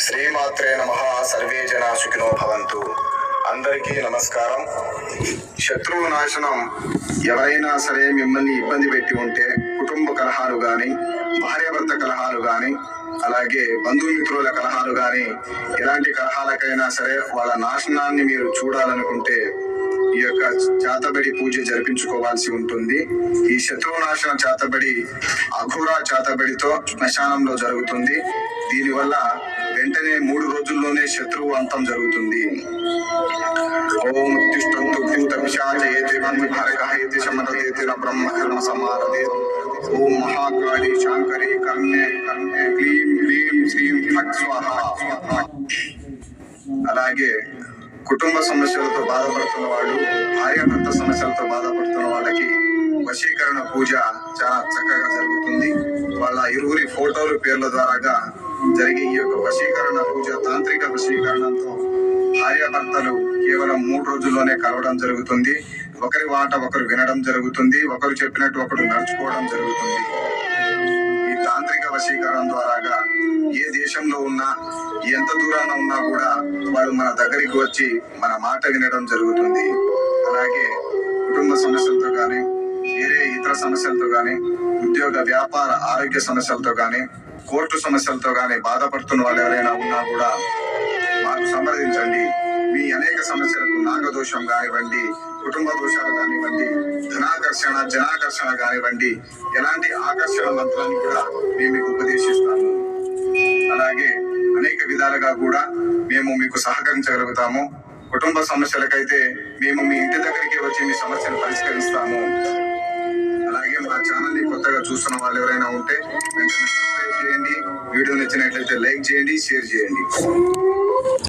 శ్రీమాత్రే నమః. సర్వే జనా సుఖినో భవంతు. అందరికీ నమస్కారం. శత్రువు నాశనం. ఎవరైనా సరే మిమ్మల్ని ఇబ్బంది పెట్టి ఉంటే, కుటుంబ కలహాలు గాని, భార్యాభర్త కలహాలు గాని, అలాగే బంధుమిత్రుల కలహాలు గాని, ఎలాంటి కలహాలకైనా సరే వాళ్ళ నాశనాన్ని మీరు చూడాలనుకుంటే ఈ యొక్క చాతబడి పూజ జరిపించుకోవాల్సి ఉంటుంది. ఈ శత్రువునాశన చాతబడి అఘోరా చాతబడితో శ్మశానంలో జరుగుతుంది. దీనివల్ల వెంటనే 3 రోజుల్లోనే శత్రువు అంతం జరుగుతుంది. ఓం ఉత్తిష్టంతు భూత పిశాచయేతి మన్విభారకయేతి శమదయేతి బ్రహ్మకర్మ సమారదే. ఓం మహాకాళి శాంకరి కర్ణే కర్ణే క్లీం హ్రీం శ్రీం ఫట్ స్వాహా. అలాగే కుటుంబ సమస్యలతో బాధపడుతున్న వాళ్ళు, భార్యాభర్త సమస్యలతో బాధపడుతున్న వాళ్ళకి వశీకరణ పూజ చాలా చక్కగా జరుగుతుంది. వాళ్ళ ఇరువురి ఫోటోలు పేర్ల ద్వారాగా జరిగే ఈ యొక్క వశీకరణ పూజ తాంత్రిక వశీకరణతో భార్యాభర్తలు కేవలం 3 రోజుల్లోనే కలవడం జరుగుతుంది. ఒకరి మాట ఒకరు వినడం జరుగుతుంది. ఒకరు చెప్పినట్టు ఒకరు నడుచుకోవడం జరుగుతుంది. ఈ తాంత్రిక వశీకరణ ద్వారాగా ఏ దేశంలో ఉన్నా, ఎంత దూరాన ఉన్నా కూడా వాడు మన దగ్గరికి వచ్చి మన మాట వినడం జరుగుతుంది. అలాగే కుటుంబ సమస్యలతో కానీ, వేరే ఇతర సమస్యలతో కానీ, ఉద్యోగ వ్యాపార ఆరోగ్య సమస్యలతో కానీ, కోర్టు సమస్యలతో కానీ బాధపడుతున్న వాళ్ళు ఎవరైనా ఉన్నా కూడా మాకు సంప్రదించండి. మీ అనేక సమస్యలకు నాగదోషం కానివ్వండి, కుటుంబ దోషాలు కానివ్వండి, ధనాకర్షణ జనాకర్షణ కానివ్వండి, ఎలాంటి ఆకర్షణ మంత్రాన్ని కూడా మేము మీకు ఉపదేశిస్తాము. అలాగే అనేక విధాలుగా కూడా మేము మీకు సహకరించగలుగుతాము. కుటుంబ సమస్యలకైతే మేము మీ ఇంటి దగ్గరికి వచ్చి మీ సమస్యను పరిష్కరిస్తాము. అలాగే మా ఛానల్ ని కొత్తగా చూస్తున్న వాళ్ళు ఎవరైనా ఉంటే వెంటనే సబ్స్క్రైబ్ చేయండి. వీడియో నచ్చినట్లయితే లైక్ చేయండి, షేర్ చేయండి.